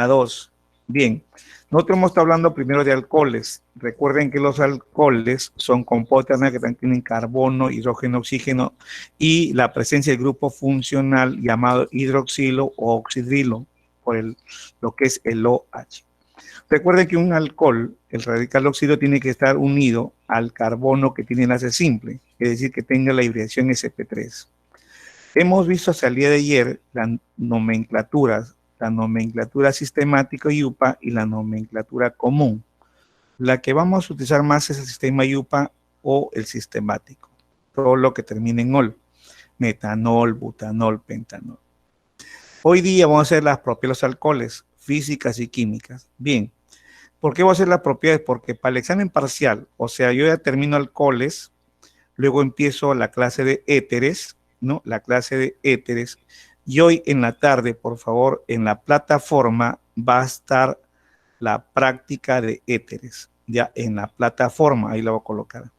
2. Bien, nosotros hemos estado hablando primero de alcoholes. Recuerden que los alcoholes son compuestos que tienen carbono, hidrógeno, oxígeno y la presencia del grupo funcional llamado hidroxilo o oxidrilo por lo que es el OH. Recuerden que un alcohol, el radical óxido, tiene que estar unido al carbono que tiene enlace simple, es decir, que tenga la hibridación sp3. Hemos visto hasta el día de ayer las nomenclaturas, la nomenclatura sistemática IUPAC y la nomenclatura común. La que vamos a utilizar más es el sistema IUPAC o el sistemático, todo lo que termina en ol, metanol, butanol, pentanol. Hoy día vamos a hacer las propiedades de los alcoholes, físicas y químicas. Bien, ¿por qué voy a hacer las propiedades? Porque para el examen parcial, o sea, yo ya termino alcoholes, luego empiezo la clase de éteres, ¿no? La clase de éteres. Y hoy en la tarde, por favor, en la plataforma va a estar la práctica de éteres. Ya en la plataforma, ahí la voy a colocar.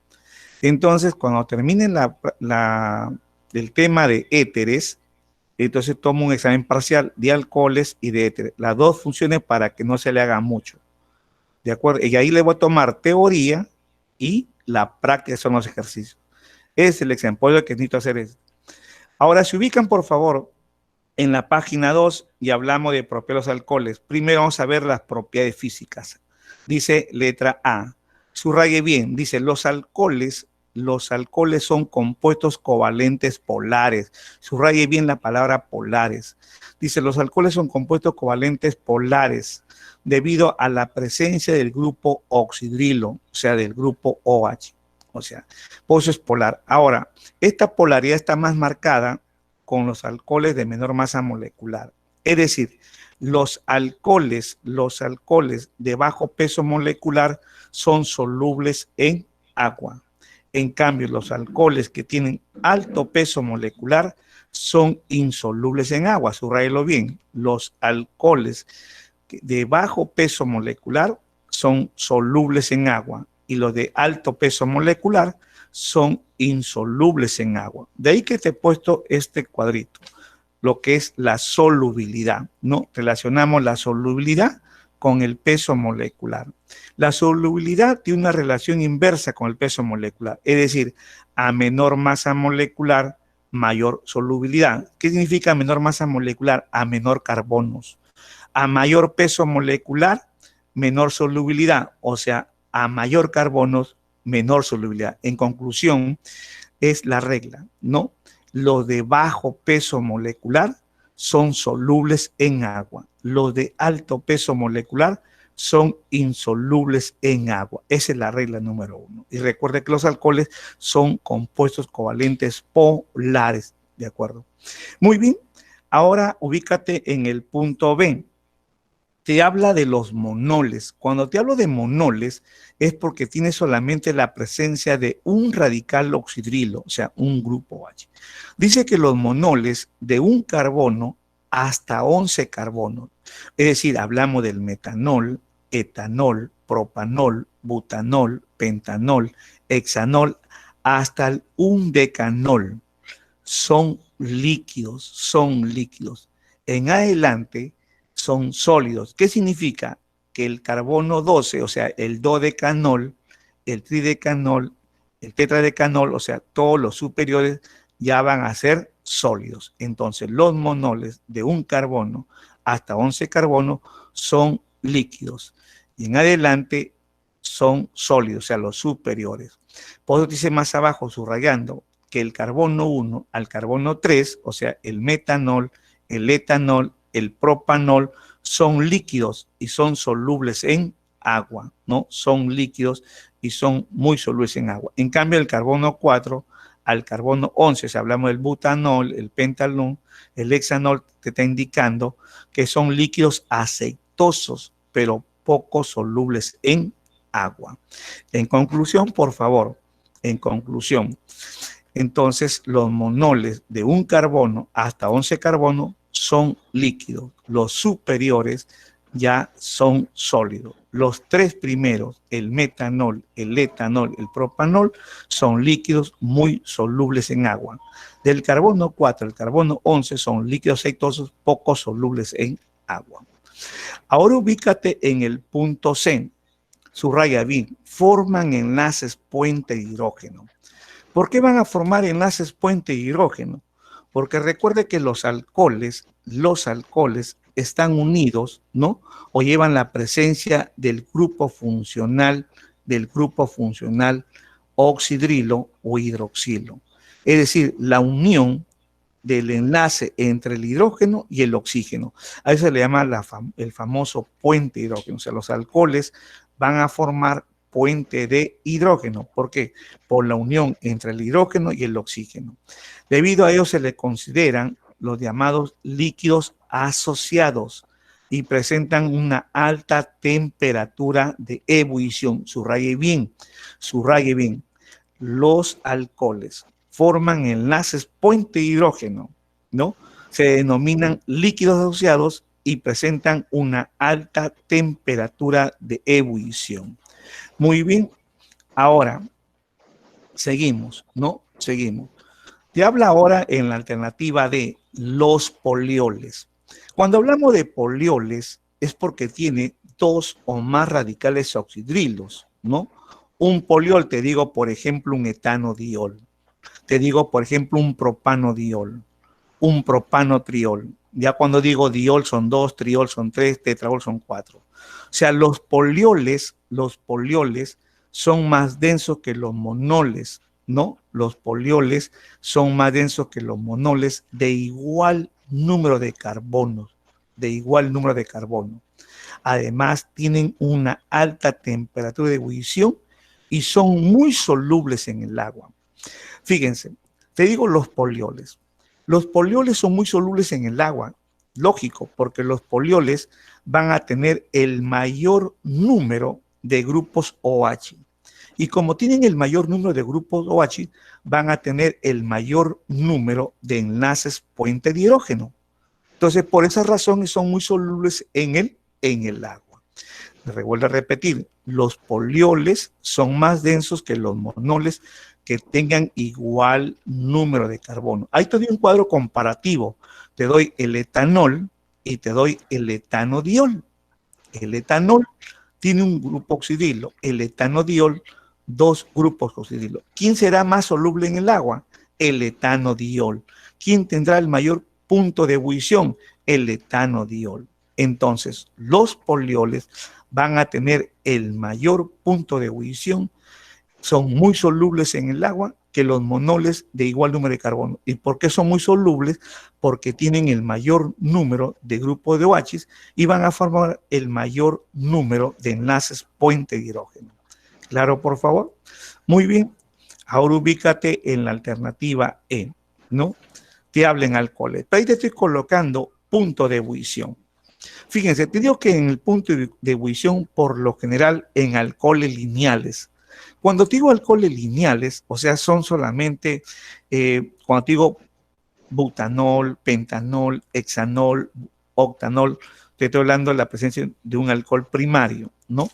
Entonces, cuando termine el tema de éteres, entonces tomo un examen parcial de alcoholes y de éteres. Las dos funciones para que no se le haga mucho. ¿De acuerdo? Y ahí le voy a tomar teoría y la práctica son los ejercicios. Es el examen, por lo que necesito hacer es. Ahora, se ubican, por favor, en la página 2 y hablamos de propiedades de los alcoholes. Primero vamos a ver las propiedades físicas. Dice letra A. Subraye bien. Dice los alcoholes son compuestos covalentes polares. Subraye bien la palabra polares. Dice los alcoholes son compuestos covalentes polares debido a la presencia del grupo oxidrilo, o sea, del grupo OH. O sea, por eso es polar. Ahora, esta polaridad está más marcada con los alcoholes de menor masa molecular. Es decir, los alcoholes de bajo peso molecular son solubles en agua. En cambio, los alcoholes que tienen alto peso molecular son insolubles en agua. Subrayelo bien. Los alcoholes de bajo peso molecular son solubles en agua y los de alto peso molecular son insolubles en agua. De ahí que te he puesto este cuadrito, lo que es la solubilidad, ¿no? Relacionamos la solubilidad con el peso molecular. La solubilidad tiene una relación inversa con el peso molecular, es decir, a menor masa molecular, mayor solubilidad. ¿Qué significa menor masa molecular? A menor carbonos. A mayor peso molecular, menor solubilidad, o sea, a mayor carbonos, menor solubilidad. En conclusión, es la regla, ¿no? Los de bajo peso molecular son solubles en agua. Los de alto peso molecular son insolubles en agua. Esa es la regla número 1. Y recuerde que los alcoholes son compuestos covalentes polares, ¿de acuerdo? Muy bien, ahora ubícate en el punto B. Te habla de los monoles. Cuando te hablo de monoles es porque tiene solamente la presencia de un radical oxidrilo, o sea, un grupo H. Dice que los monoles de un carbono hasta 11 carbonos, es decir, hablamos del metanol, etanol, propanol, butanol, pentanol, hexanol, hasta el 1 decanol. Son líquidos. En adelante son sólidos. ¿Qué significa? Que el carbono 12, o sea, el dodecanol, el tridecanol, el tetradecanol, o sea, todos los superiores ya van a ser sólidos. Entonces, los monoles de un carbono hasta 11 carbonos son líquidos. Y en adelante son sólidos, o sea, los superiores. Por eso dice más abajo, subrayando, que el carbono 1 al carbono 3, o sea, el metanol, el etanol, el propanol, son líquidos y son solubles en agua, ¿no? Son líquidos y son muy solubles en agua. En cambio, el carbono 4 al carbono 11, si hablamos del butanol, el pentanol, el hexanol, te está indicando que son líquidos aceitosos, pero poco solubles en agua. En conclusión, por favor, en conclusión, entonces los monoles de un carbono hasta 11 carbonos son líquidos. Los superiores ya son sólidos. Los tres primeros, el metanol, el etanol, el propanol, son líquidos muy solubles en agua. Del carbono 4 al carbono 11 son líquidos aceitosos poco solubles en agua. Ahora ubícate en el punto C. Subraya bien, forman enlaces puente de hidrógeno. ¿Por qué van a formar enlaces puente de hidrógeno? Porque recuerde que los alcoholes están unidos, ¿no? O llevan la presencia del grupo funcional oxidrilo o hidroxilo. Es decir, la unión del enlace entre el hidrógeno y el oxígeno. A eso se le llama el famoso puente de hidrógeno. O sea, los alcoholes van a formar puente de hidrógeno. ¿Por qué? Por la unión entre el hidrógeno y el oxígeno. Debido a ello se le consideran los llamados líquidos asociados y presentan una alta temperatura de ebullición. Subraye bien, subraye bien. Los alcoholes forman enlaces puente de hidrógeno, ¿no? Se denominan líquidos asociados y presentan una alta temperatura de ebullición. Muy bien, ahora seguimos, ¿no? Seguimos. Te habla ahora en la alternativa de los polioles. Cuando hablamos de polioles es porque tiene dos o más radicales oxidrilos, ¿no? Un poliol, te digo, por ejemplo, un etanodiol. Te digo, por ejemplo, un propanodiol, un propanotriol. Ya cuando digo diol son 2, triol son 3, tetraol son 4. O sea, los polioles son más densos que los monoles, ¿no? Los polioles son más densos que los monoles de igual número de carbonos, Además, tienen una alta temperatura de ebullición y son muy solubles en el agua. Fíjense, te digo los polioles. Los polioles son muy solubles en el agua, lógico, porque los polioles van a tener el mayor número de grupos OH. Y como tienen el mayor número de grupos OH, van a tener el mayor número de enlaces puente de hidrógeno. Entonces, por esa razón son muy solubles en el agua. Vuelvo a repetir, los polioles son más densos que los monoles que tengan igual número de carbono. Ahí te doy un cuadro comparativo. Te doy el etanol y te doy el etanodiol. El etanol tiene un grupo oxidrilo, el etanodiol, dos grupos oxidrilo. ¿Quién será más soluble en el agua? El etanodiol. ¿Quién tendrá el mayor punto de ebullición? El etanodiol. Entonces, los polioles van a tener el mayor punto de ebullición, son muy solubles en el agua que los monoles de igual número de carbono. ¿Y por qué son muy solubles? Porque tienen el mayor número de grupos de OH y van a formar el mayor número de enlaces puente de hidrógeno. ¿Claro, por favor? Muy bien. Ahora ubícate en la alternativa E, ¿no? Te hablen alcoholes. Ahí te estoy colocando punto de ebullición. Fíjense, te digo que en el punto de ebullición, por lo general, en alcoholes lineales. Cuando te digo alcoholes lineales, o sea, son solamente, cuando te digo butanol, pentanol, hexanol, octanol, te estoy hablando de la presencia de un alcohol primario, ¿no?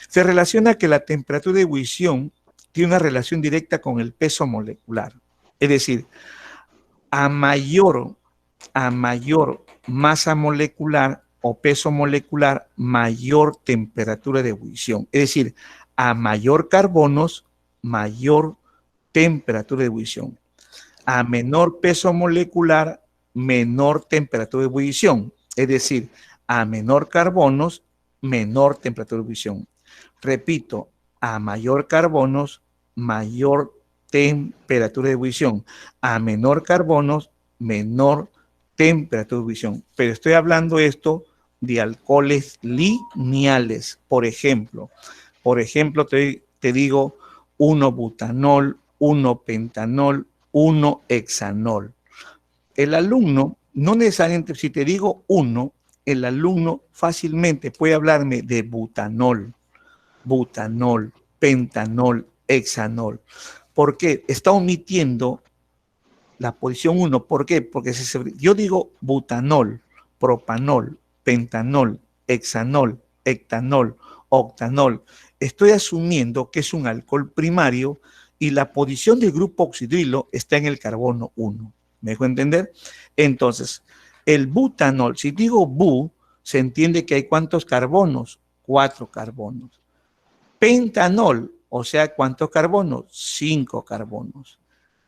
Se relaciona que la temperatura de ebullición tiene una relación directa con el peso molecular. Es decir, a mayor masa molecular o peso molecular, mayor temperatura de ebullición. Es decir, a mayor carbonos, mayor temperatura de ebullición. A menor peso molecular, menor temperatura de ebullición. Es decir, a menor carbonos, menor temperatura de ebullición. Repito, a mayor carbonos, mayor temperatura de ebullición. A menor carbonos, menor temperatura de ebullición. Pero estoy hablando esto de alcoholes lineales. Por ejemplo, te digo 1-butanol, 1-pentanol, 1-hexanol. El alumno, no necesariamente, si te digo 1, el alumno fácilmente puede hablarme de butanol, pentanol, hexanol. ¿Por qué? Está omitiendo la posición 1. ¿Por qué? Porque si yo digo butanol, propanol, pentanol, hexanol, hectanol, octanol, estoy asumiendo que es un alcohol primario y la posición del grupo oxidrilo está en el carbono 1. ¿Me dejo entender? Entonces, el butanol, si digo bu, se entiende que hay ¿cuántos carbonos? 4 carbonos. Pentanol, o sea, ¿cuántos carbonos? 5 carbonos.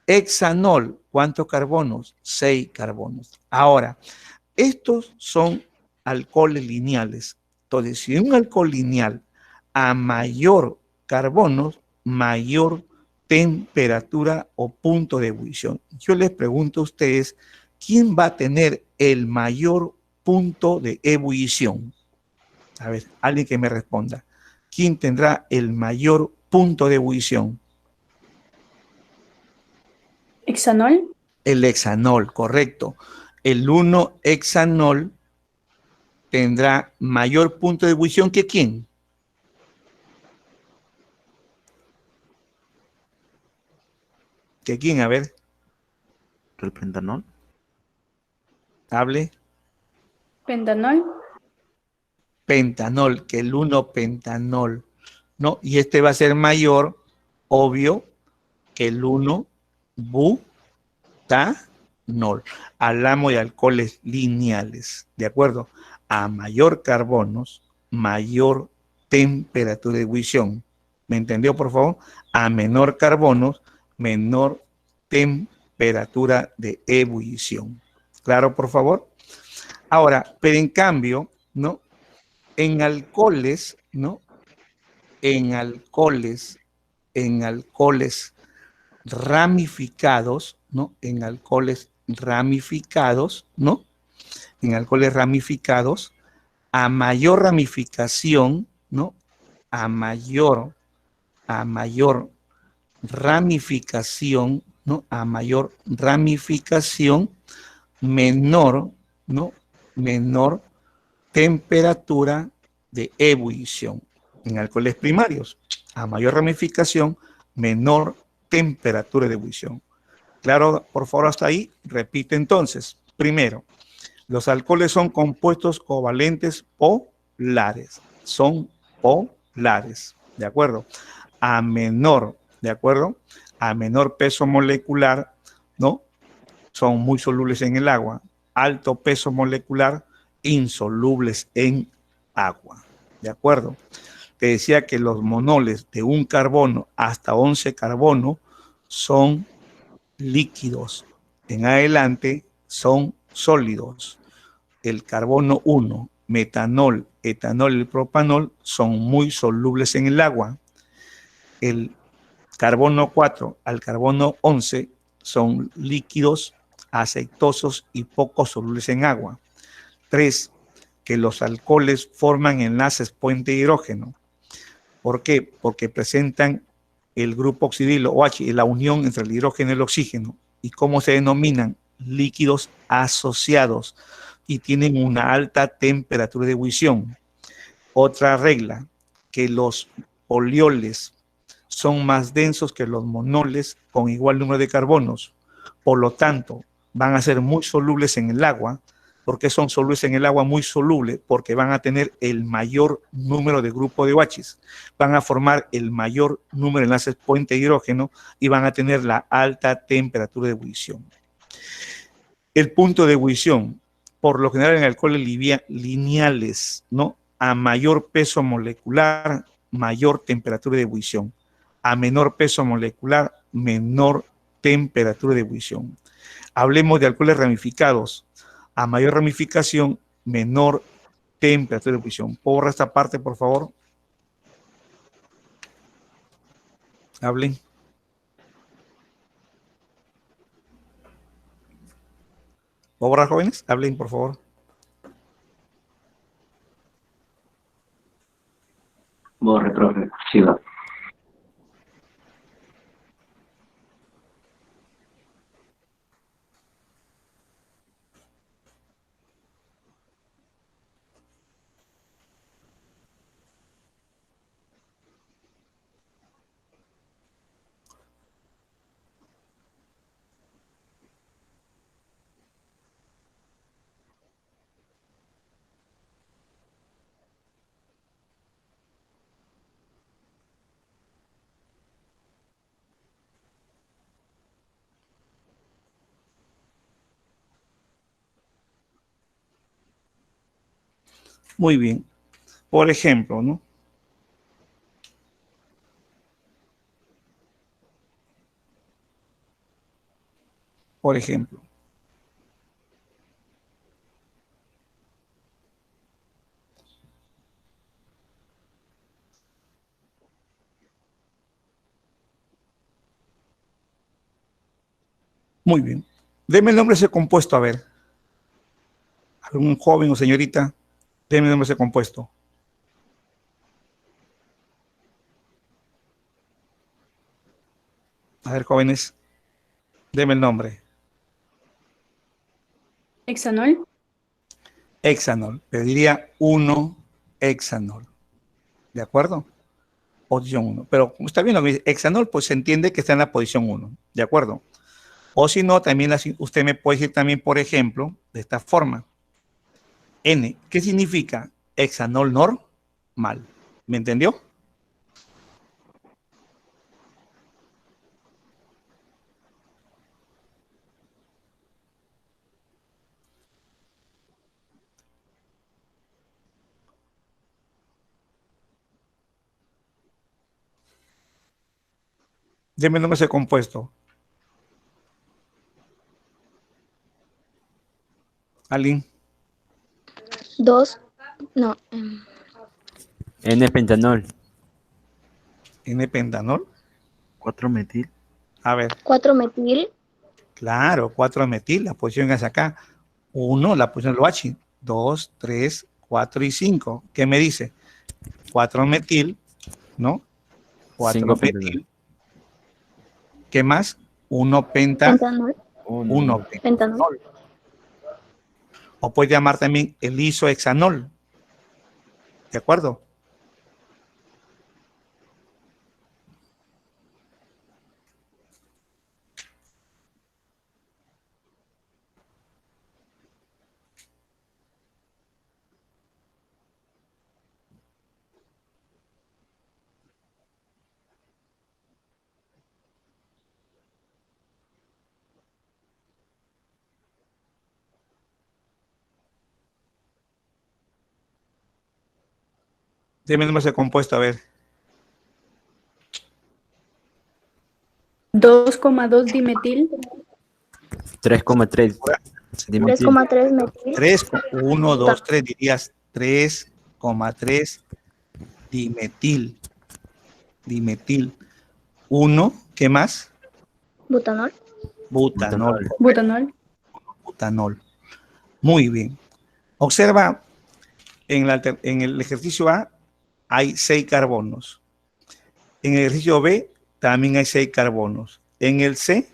Hexanol, ¿cuántos carbonos? 6 carbonos. Ahora, estos son alcoholes lineales. Entonces, si un alcohol lineal a mayor carbonos, mayor temperatura o punto de ebullición. Yo les pregunto a ustedes, ¿quién va a tener el mayor punto de ebullición? A ver, alguien que me responda. ¿Quién tendrá el mayor punto de ebullición? ¿Hexanol? El hexanol, correcto. El 1-hexanol tendrá mayor punto de ebullición que ¿quién? ¿Que quién? A ver, ¿El pentanol? hable. ¿Pentanol? Pentanol, que el 1-pentanol, ¿no? Y este va a ser mayor, obvio, que el 1-butanol. Hablamos de alcoholes lineales, ¿de acuerdo? A mayor carbonos, mayor temperatura de ebullición. ¿Me entendió, por favor? A menor carbonos, menor temperatura de ebullición. ¿Claro, por favor? Ahora, pero en cambio, ¿no? En alcoholes, ¿no? En alcoholes ramificados, ¿no? En alcoholes ramificados, ¿no? En alcoholes ramificados, a mayor ramificación, ¿no? A mayor ramificación, ¿no? A mayor ramificación, menor, ¿no? Menor temperatura de ebullición. En alcoholes primarios, a mayor ramificación, menor temperatura de ebullición. Claro, por favor, hasta ahí. Repite entonces. Primero, los alcoholes son compuestos covalentes polares. Son polares. ¿De acuerdo? A menor, ¿de acuerdo? A menor peso molecular, ¿no? Son muy solubles en el agua. Alto peso molecular, insolubles en agua. ¿De acuerdo? Te decía que los monoles de un carbono hasta 11 carbono son líquidos. En adelante son sólidos. El carbono 1, metanol, etanol y propanol son muy solubles en el agua. El carbono 4 al carbono 11 son líquidos, aceitosos y poco solubles en agua. 3, que los alcoholes forman enlaces puente hidrógeno. ¿Por qué? Porque presentan el grupo oxidilo OH, la unión entre el hidrógeno y el oxígeno. ¿Y cómo se denominan? Líquidos asociados y tienen una alta temperatura de ebullición. Otra regla, que los polioles son más densos que los monoles con igual número de carbonos. Por lo tanto, van a ser muy solubles en el agua. ¿Por qué son solubles en el agua? Muy solubles porque van a tener el mayor número de grupos de OH. Van a formar el mayor número de enlaces puente de hidrógeno y van a tener la alta temperatura de ebullición. El punto de ebullición, por lo general en alcoholes lineales, ¿no? A mayor peso molecular, mayor temperatura de ebullición. A menor peso molecular, menor temperatura de ebullición. Hablemos de alcoholes ramificados. A mayor ramificación, menor temperatura de ebullición. ¿Puedo borrar esta parte, por favor? Hablen. ¿Puedo borrar, jóvenes? Hablen, por favor. Borre, profe. Siga. Muy bien. Por ejemplo, ¿no? Por ejemplo. Muy bien. Deme el nombre de ese compuesto, a ver. ¿Algún joven o señorita? Deme el nombre de ese compuesto. A ver, jóvenes, deme el nombre. Hexanol. Hexanol. Pediría 1-hexanol. ¿De acuerdo? Posición 1. Pero como está bien lo que dice hexanol, pues se entiende que está en la posición 1. ¿De acuerdo? O si no, también usted me puede decir también, por ejemplo, de esta forma. N. ¿Qué significa? Hexanol normal. ¿Me entendió? Deme el nombre de ese compuesto. ¿Alguien? 2, no, N-pentanol. N-pentanol. 4-metil. A ver, 4-metil, claro, 4-metil, la posición es acá. 1, la posición lo H. 2, 3, 4 y 5. ¿Qué me dice? 4-metil, ¿no? 4-metil. ¿Qué más? 1-pentanol. pentanol, 1-pentanol. pentanol, O puede llamar también el isohexanol. ¿De acuerdo? Deme el nombre de compuesto, a ver. 2,2 dimetil. 3,3 dimetil. 3,3 metil, 3, 1, 2, 3, dirías 3,3 dimetil. Dimetil. 1, ¿qué más? butanol, Butanol. Butanol. Butanol. Muy bien. Observa, en el ejercicio A hay 6 carbonos. En el ejercicio B también hay 6 carbonos. En el C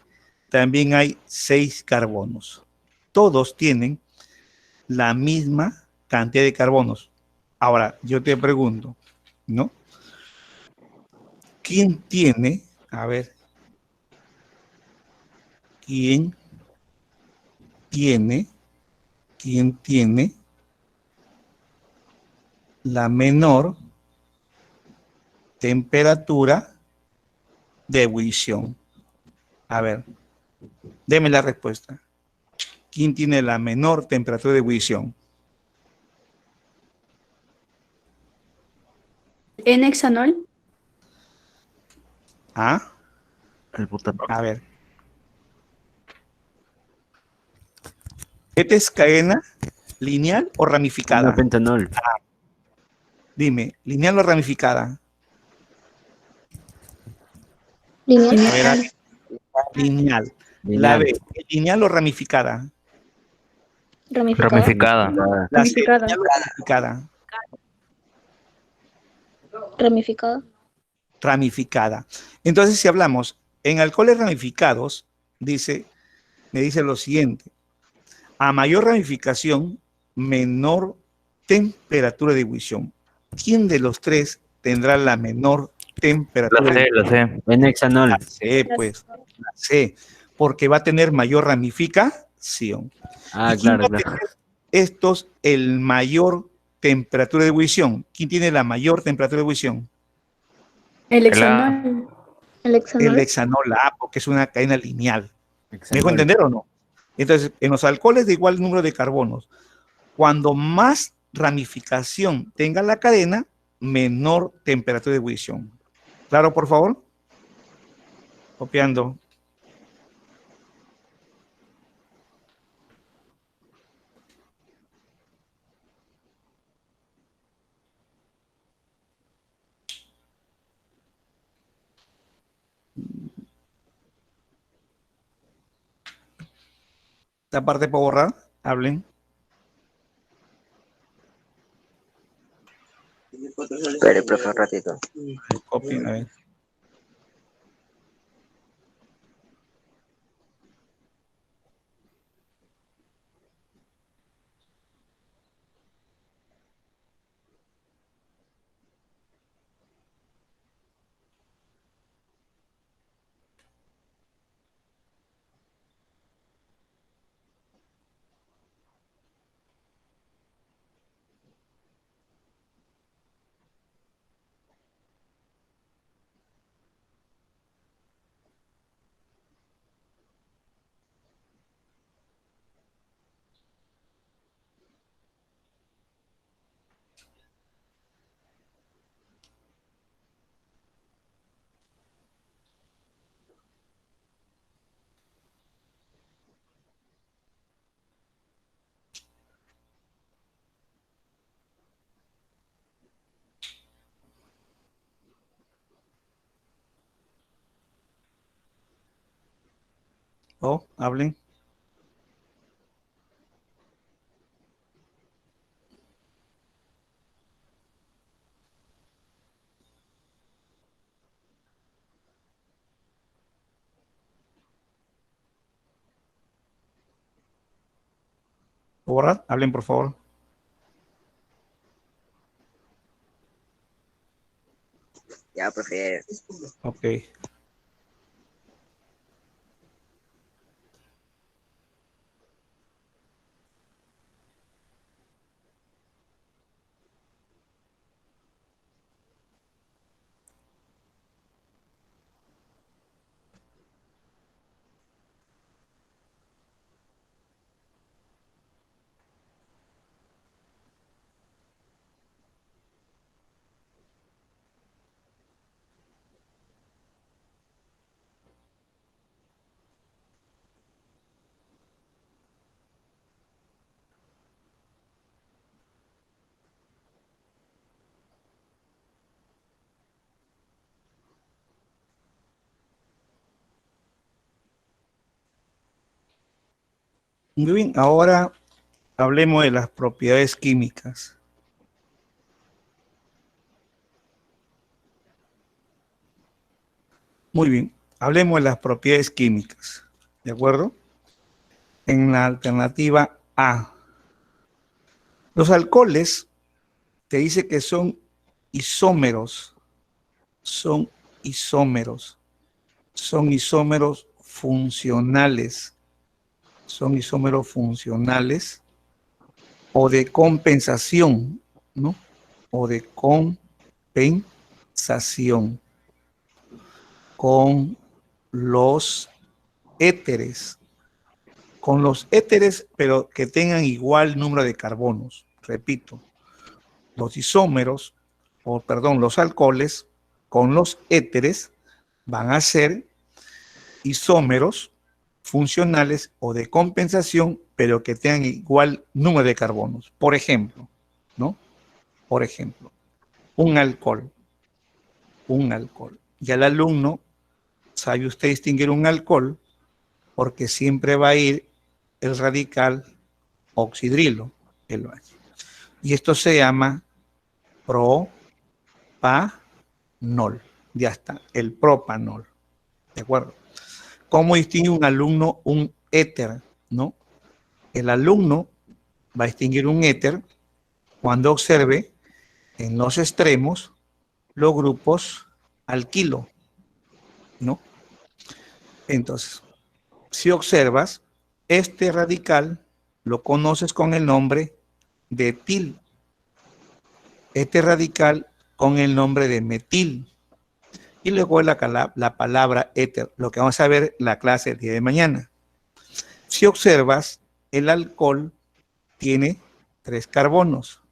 también hay 6 carbonos. Todos tienen la misma cantidad de carbonos. Ahora, yo te pregunto, ¿no? ¿Quién tiene, a ver, quién tiene la menor temperatura de ebullición? A ver, deme la respuesta. ¿Quién tiene la menor temperatura de ebullición? N-hexanol. ¿Ah? El butanol. A ver. ¿Esta es cadena lineal o ramificada? N-pentanol. Dime, ¿lineal o ramificada? lineal, A ver, lineal. La B, ¿es lineal o ramificada? ramificada, La C, Ramificada. lineal o ramificada. ramificada, Ramificada. Entonces, si hablamos en alcoholes ramificados, me dice lo siguiente. A mayor ramificación, menor temperatura de ebullición. ¿Quién de los tres tendrá la menor temperatura de ebullición? N-hexanol. La C, pues, la C, porque va a tener mayor ramificación. Ah, ¿Y quién claro, va a claro. tener estos el mayor temperatura de ebullición? ¿Quién tiene la mayor temperatura de ebullición? El hexanol. el El hexanol, hexanol A, porque es una cadena lineal. ¿Me dejo Hexanol. entender o no? Entonces, en los alcoholes de igual número de carbonos, cuando más ramificación tenga la cadena, menor temperatura de ebullición. ¿Claro, por favor? Copiando. Esta parte para borrar, hablen. Espere, profe, un ratito. Copien, a ver. Oh, hablen. Borrar, hablen, por favor. Ya, profe. Ok. Muy bien, ahora hablemos de las propiedades químicas. Muy bien, hablemos de las propiedades químicas, ¿de acuerdo? En la alternativa A, los alcoholes te dice que son isómeros, son isómeros, son isómeros funcionales, son isómeros funcionales o de compensación, ¿no? O de compensación con los éteres, pero que tengan igual número de carbonos. Repito, los isómeros, los alcoholes con los éteres van a ser isómeros funcionales o de compensación, pero que tengan igual número de carbonos. Por ejemplo, ¿no? Por ejemplo, un alcohol. Y al alumno, ¿sabe usted distinguir un alcohol? Porque siempre va a ir el radical oxidrilo. Y esto se llama propanol. Ya está, el propanol. ¿De acuerdo? ¿Cómo distingue un alumno un éter? ¿No? El alumno va a distinguir un éter cuando observe en los extremos los grupos alquilo, ¿no? Entonces, si observas, este radical lo conoces con el nombre de etil. Este radical con el nombre de metil. Y luego la palabra éter, lo que vamos a ver en la clase el día de mañana. Si observas, el alcohol tiene 3 carbonos,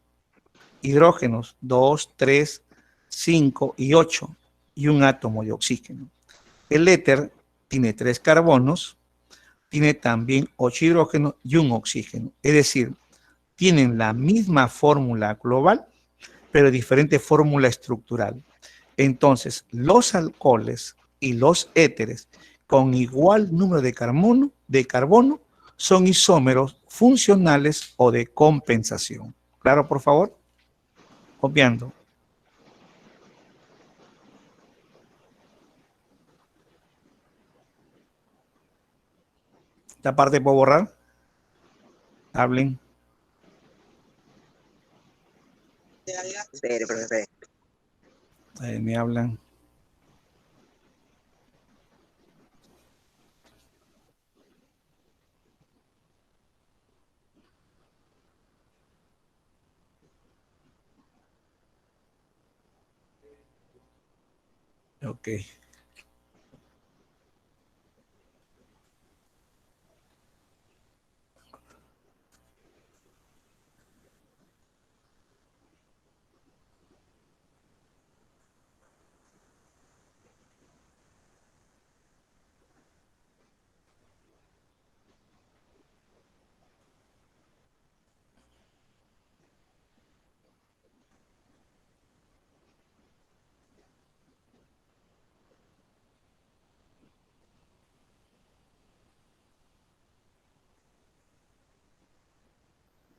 hidrógenos, 2, 3, 5 y 8, y un átomo de oxígeno. El éter tiene 3 carbonos, tiene también 8 hidrógenos y un oxígeno. Es decir, tienen la misma fórmula global, pero diferente fórmula estructural. Entonces, los alcoholes y los éteres con igual número de carbono son isómeros funcionales o de compensación. ¿Claro, por favor? Copiando. Esta parte puedo borrar. Hablen. Espere, profe, espere. Me hablan. Ok.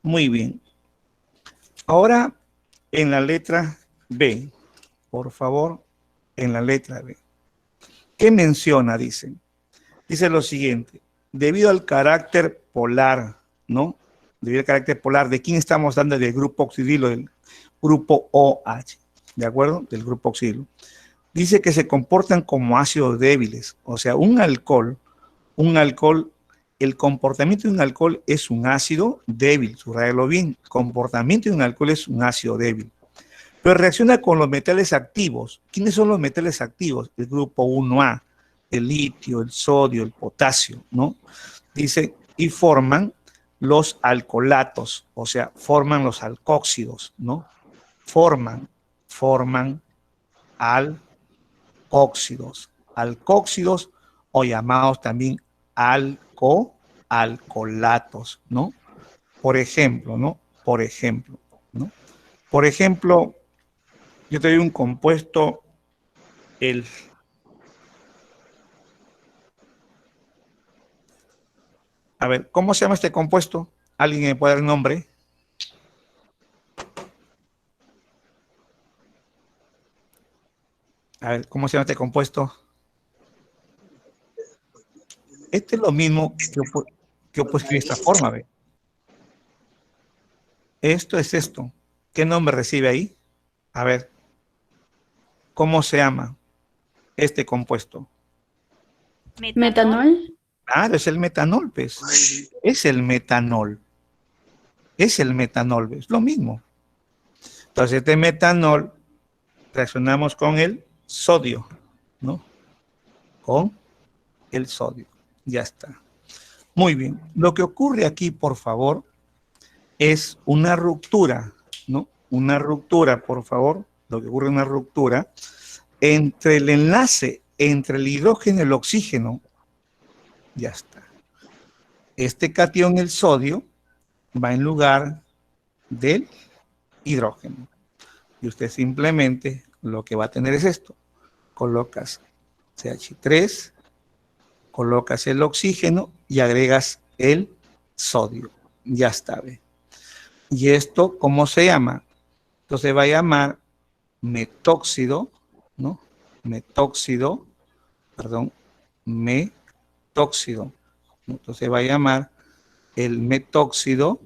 Muy bien. Ahora, en la letra B, por favor, en la letra B. ¿Qué menciona? Dice lo siguiente, debido al carácter polar, ¿no? Debido al carácter polar, ¿de quién estamos dando? Del grupo oxidilo, del grupo OH, ¿de acuerdo? Del grupo oxidilo. Dice que se comportan como ácidos débiles, o sea, un alcohol, el comportamiento de un alcohol es un ácido débil, subrayalo bien, el comportamiento de un alcohol es un ácido débil. Pero reacciona con los metales activos. ¿Quiénes son los metales activos? El grupo 1A, el litio, el sodio, el potasio, ¿no? Dice, y forman los alcolatos, o sea, forman los alcóxidos, ¿no? Forman alcóxidos o llamados también alcolatos, ¿no? Por ejemplo, ¿no? Por ejemplo, ¿no? Por ejemplo, yo te doy un compuesto, a ver, ¿cómo se llama este compuesto? ¿Alguien me puede dar el nombre? A ver, ¿cómo se llama este compuesto? Este es lo mismo que yo puedo escribir de esta forma, ¿ve? Esto es esto. ¿Qué nombre recibe ahí? A ver, ¿cómo se llama este compuesto? Metanol. Claro, es el metanol, pues. Es el metanol. Es el metanol, es lo mismo. Entonces, este metanol reaccionamos con el sodio, ¿no? Con el sodio. Ya está. Muy bien. Lo que ocurre aquí, por favor, es una ruptura, ¿no? Una ruptura, por favor. Lo que ocurre es una ruptura entre el enlace entre el hidrógeno y el oxígeno. Ya está. Este catión, el sodio, va en lugar del hidrógeno. Y usted simplemente lo que va a tener es esto. Colocas CH3, colocas el oxígeno y agregas el sodio. Ya está, ¿ve? ¿Y esto cómo se llama? Entonces va a llamar metóxido, ¿no? Metóxido, perdón, metóxido. Entonces va a llamar el metóxido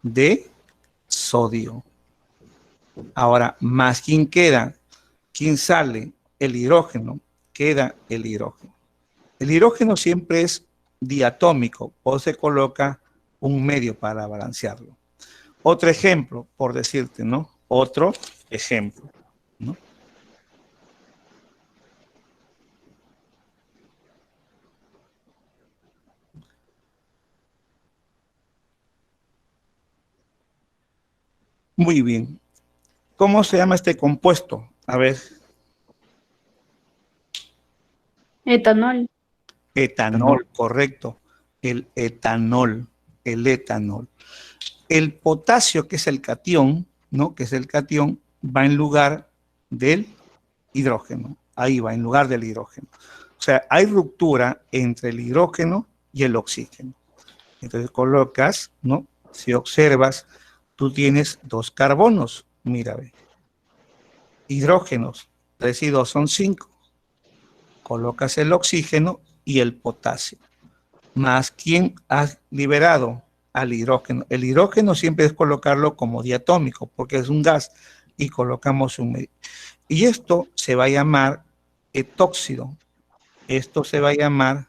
de sodio. Ahora, más quién queda, quién sale, el hidrógeno, queda el hidrógeno. El hidrógeno siempre es diatómico o se coloca un medio para balancearlo. Otro ejemplo, por decirte, ¿no? Otro ejemplo, ¿no? Muy bien. ¿Cómo se llama este compuesto? A ver, Etanol. etanol, correcto. El etanol, el etanol. El potasio, que es el catión, ¿no? Que es el catión, va en lugar del hidrógeno. Ahí va, en lugar del hidrógeno. O sea, hay ruptura entre el hidrógeno y el oxígeno. Entonces colocas, ¿no? Si observas, tú tienes 2 carbonos. Mira, ve. Hidrógenos, 3 y 2 son 5. Colocas el oxígeno y el potasio. Más, ¿quién has liberado? Al hidrógeno. El hidrógeno siempre es colocarlo como diatómico, porque es un gas, y colocamos un medio. Y esto se va a llamar etóxido. Esto se va a llamar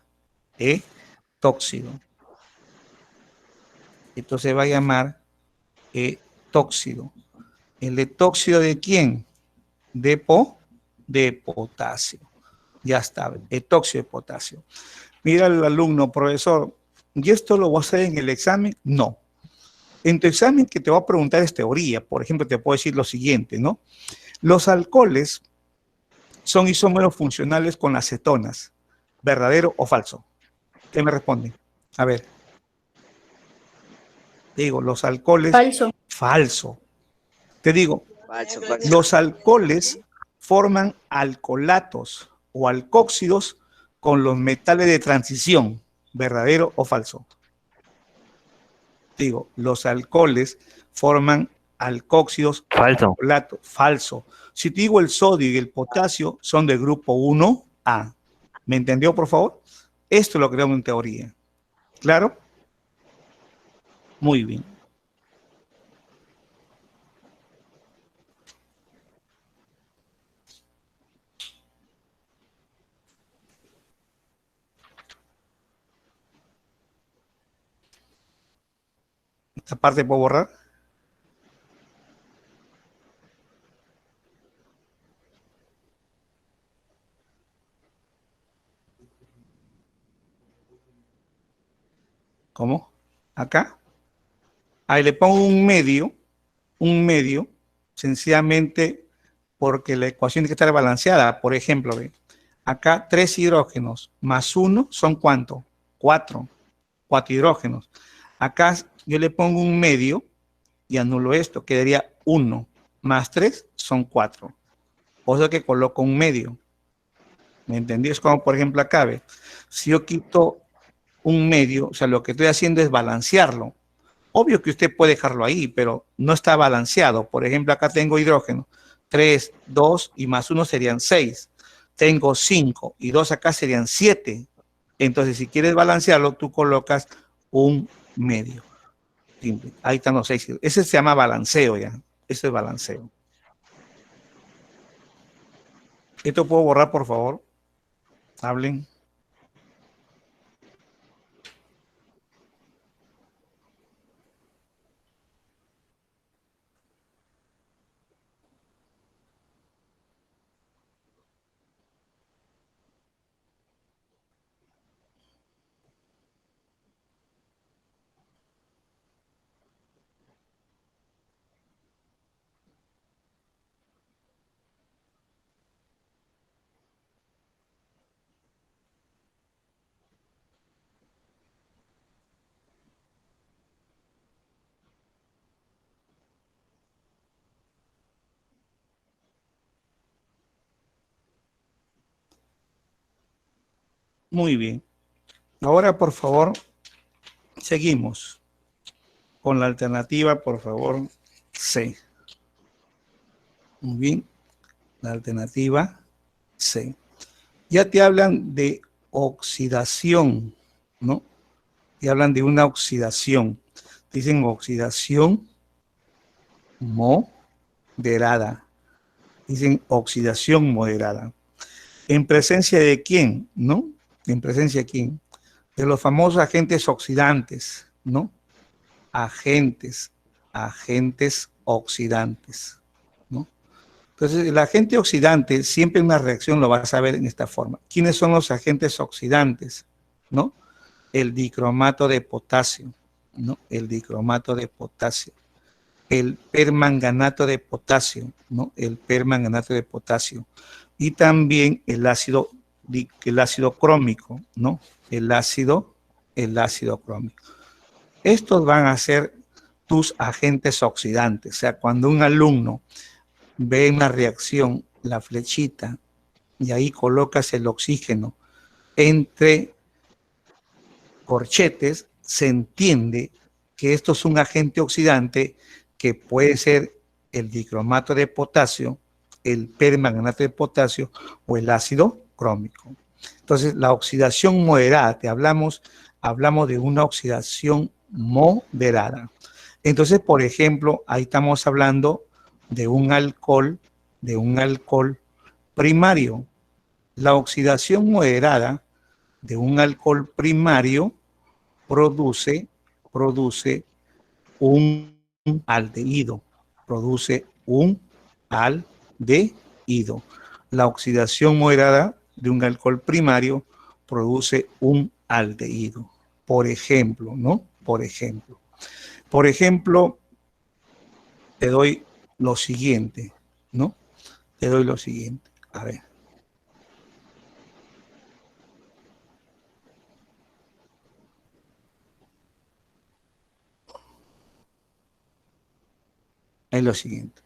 etóxido. Esto se va a llamar etóxido. ¿El etóxido de quién? De potasio. Ya está, etóxido de potasio. Mira al alumno, profesor, ¿y esto lo voy a hacer en el examen? No. En tu examen que te voy a preguntar es teoría. Por ejemplo, te puedo decir lo siguiente, ¿no? Los alcoholes son isómeros funcionales con las cetonas. ¿Verdadero o falso? ¿Qué me responden? A ver. Digo, los alcoholes... Falso. Falso. Te digo, Falso, falso. los alcoholes forman alcolatos o alcóxidos con los metales de transición. ¿Verdadero o falso? Digo, los alcoholes forman alcóxidos. Falso. Alcolatos. Falso. Si te digo el sodio y el potasio son del grupo 1A. ¿Me entendió, por favor? Esto es lo que tenemos en teoría. ¿Claro? Muy bien. Esta parte puedo borrar. ¿Cómo? Acá. Ahí le pongo un medio, sencillamente porque la ecuación tiene que estar balanceada. Por ejemplo, ¿ve? Acá 3 hidrógenos más 1 son ¿cuánto? 4. 4 hidrógenos. Acá yo le pongo un medio y anulo esto, quedaría 1 más 3 son 4. O sea que coloco un medio. ¿Me entendí? Es como, por ejemplo, acá, ¿ve? Si yo quito un medio, o sea, lo que estoy haciendo es balancearlo. Obvio que usted puede dejarlo ahí, pero no está balanceado. Por ejemplo, acá tengo hidrógeno. 3, 2 y más 1 serían 6. Tengo 5 y 2 acá serían 7. Entonces, si quieres balancearlo, tú colocas un medio. Simple. Ahí están los 6. Ese se llama balanceo ya. Eso es balanceo. ¿Esto puedo borrar, por favor? Hablen. Muy bien. Ahora, por favor, seguimos con la alternativa, por favor, C. Muy bien. La alternativa C. Ya te hablan de oxidación, ¿no? Te hablan de una oxidación. Dicen oxidación moderada. Dicen oxidación moderada. ¿En presencia de quién? ¿No? ¿En presencia de quién? De los famosos agentes oxidantes, ¿no? Agentes oxidantes, ¿no? Entonces, el agente oxidante, siempre en una reacción lo vas a ver en esta forma. ¿Quiénes son los agentes oxidantes? ¿No? El dicromato de potasio, ¿no? El dicromato de potasio. el permanganato de potasio, ¿no? El permanganato de potasio. Y también el ácido crómico, ¿no? El ácido crómico. Estos van a ser tus agentes oxidantes. O sea, cuando un alumno ve en la reacción la flechita y ahí colocas el oxígeno entre corchetes, se entiende que esto es un agente oxidante que puede ser el dicromato de potasio, el permanganato de potasio o el ácido crómico. Entonces, la oxidación moderada, hablamos de una oxidación moderada. Entonces, por ejemplo, ahí estamos hablando de un alcohol primario. La oxidación moderada de un alcohol primario produce un aldehído, La oxidación moderada de un alcohol primario produce un aldehído. Por ejemplo, ¿no? Por ejemplo, te doy lo siguiente, ¿no? Te doy lo siguiente. A ver. Es lo siguiente.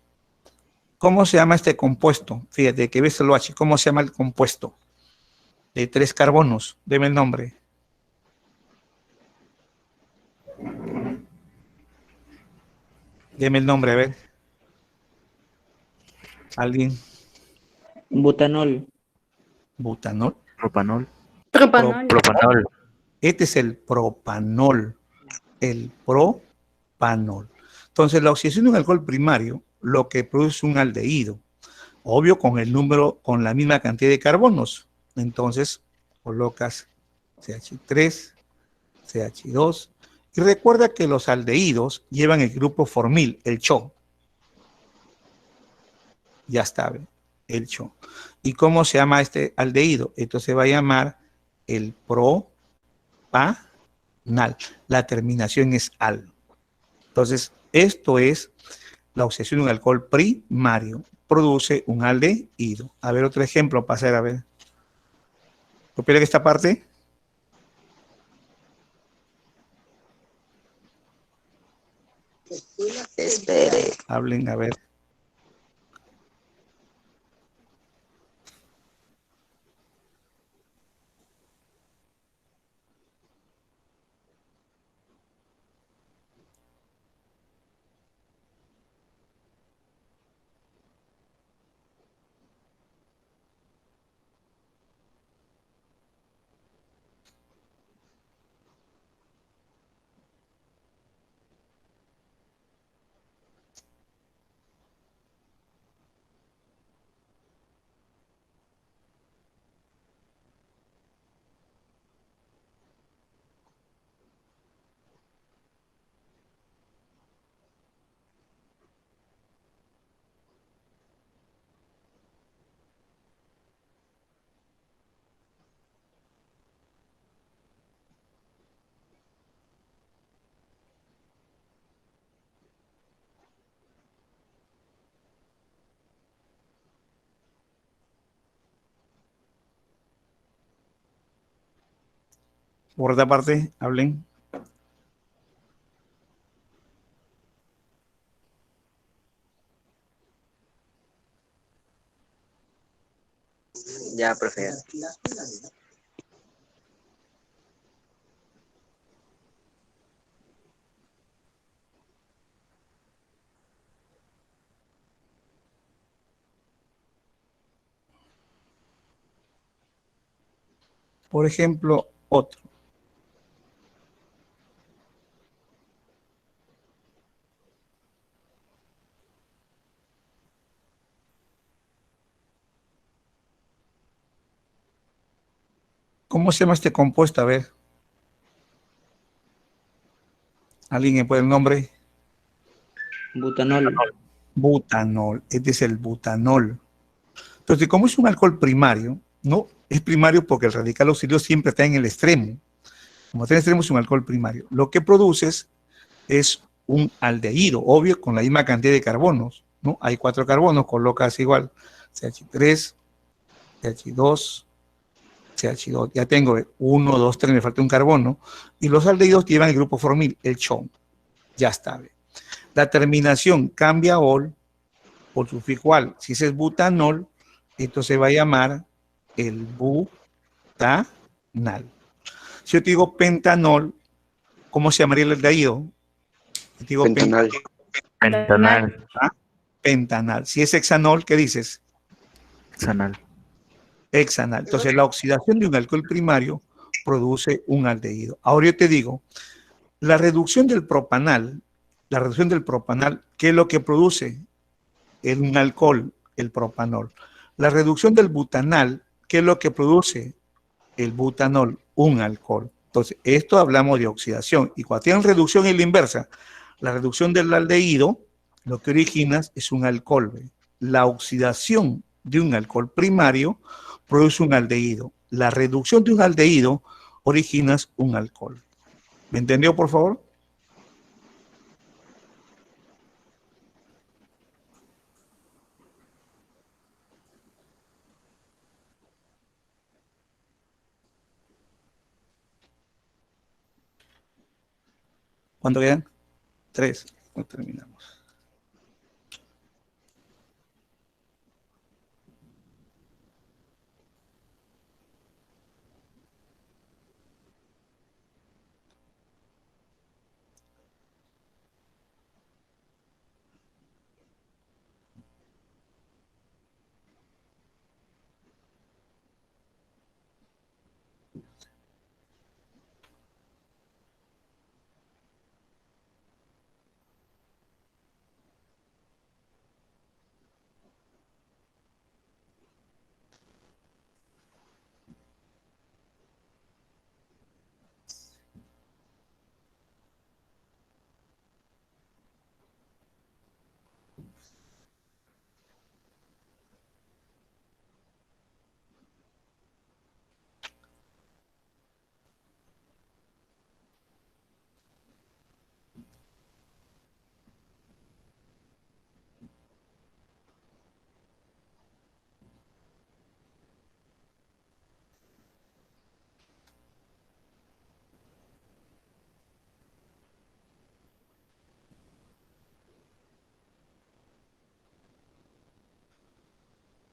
¿Cómo se llama este compuesto? Fíjate que ves el OH. ¿Cómo se llama el compuesto? De 3 carbonos. Deme el nombre. Deme el nombre, a ver. ¿Alguien? Butanol. ¿Butanol? Propanol. Propanol. Propanol. Este es el propanol. El propanol. Entonces, la oxidación de un alcohol primario lo que produce un aldehído. Obvio, con el número, con la misma cantidad de carbonos. Entonces, colocas CH3, CH2. Y recuerda que los aldehídos llevan el grupo formil, el CHO. Ya está, el CHO. ¿Y cómo se llama este aldehído? Esto se va a llamar el propanal. La terminación es al. Entonces, esto es la oxidación de un alcohol primario. Produce un aldehído. A ver, otro ejemplo, pasar a ver. ¿Copiar esta parte? Espere. Hablen, a ver. Por otra parte, hablen. Ya, profe. Por ejemplo, otro. ¿Cómo se llama este compuesto? A ver. ¿Alguien me puede el nombre? Butanol. Butanol. Este es el butanol. Entonces, como es un alcohol primario, ¿no? Es primario porque el radical auxiliar siempre está en el extremo. Como está en el extremo, es un alcohol primario. Lo que produces es un aldehído, obvio, con la misma cantidad de carbonos, ¿no? Hay 4 carbonos, colocas igual CH3, CH2, CH2, ya tengo 1, 2, 3, me falta un carbono, y los aldehídos llevan el grupo formil, el chon, ya está. La terminación cambia a ol por sufijo al. Si ese es butanol, esto se va a llamar el butanal. Si yo te digo pentanol, ¿cómo se llamaría el aldehído? Si te digo Pentanal. Pentanal. pentanal. Si es hexanol, ¿qué dices? Hexanal. Hexanal. Entonces, la oxidación de un alcohol primario produce un aldehído. Ahora yo te digo, la reducción del propanal, ¿qué es lo que produce? Un alcohol, el propanol. La reducción del butanal, ¿qué es lo que produce? El butanol, un alcohol. Entonces, esto hablamos de oxidación. Y cuando tienen reducción es la inversa. La reducción del aldehído, lo que originas es un alcohol. ¿Ve? La oxidación de un alcohol primario produce un aldehído. La reducción de un aldehído originas un alcohol. ¿Me entendió, por favor? ¿Cuánto quedan? 3. No terminamos.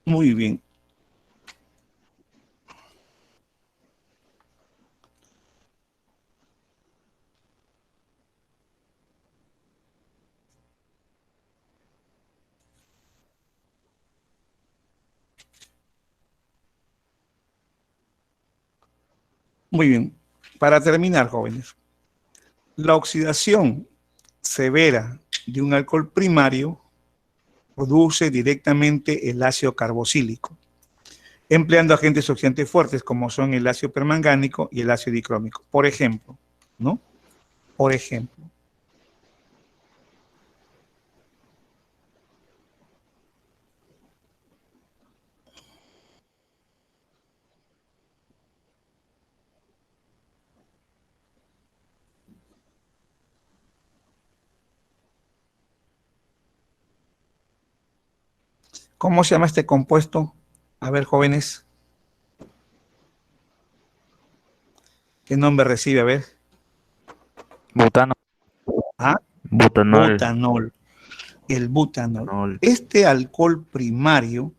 Muy bien. Muy bien. Para terminar, jóvenes, la oxidación severa de un alcohol primario produce directamente el ácido carboxílico, empleando agentes oxidantes fuertes como son el ácido permangánico y el ácido dicrómico. Por ejemplo, ¿no? Por ejemplo. ¿Cómo se llama este compuesto? A ver, jóvenes. ¿Qué nombre recibe? A ver. Butano. ¿Ah? Butanol. Butanol. El butanol. Butanol. Este alcohol primario,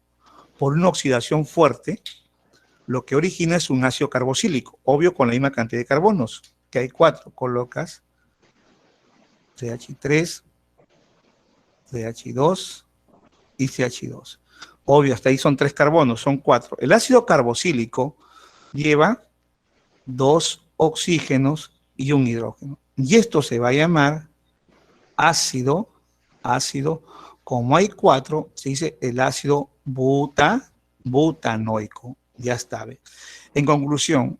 por una oxidación fuerte, lo que origina es un ácido carboxílico, obvio con la misma cantidad de carbonos, que hay 4. Colocas CH3, CH2 y CH2. Obvio, hasta ahí son 3 carbonos, son 4. El ácido carboxílico lleva 2 oxígenos y un hidrógeno. Y esto se va a llamar ácido, como hay 4, se dice el ácido butanoico. Ya está. ¿Ve? En conclusión,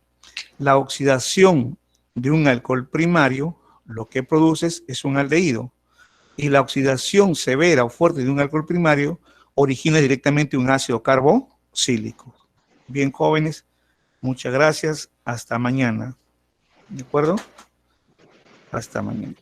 la oxidación de un alcohol primario, lo que produces es un aldehído. Y la oxidación severa o fuerte de un alcohol primario origina directamente un ácido carboxílico. Bien, jóvenes, muchas gracias. Hasta mañana. ¿De acuerdo? Hasta mañana.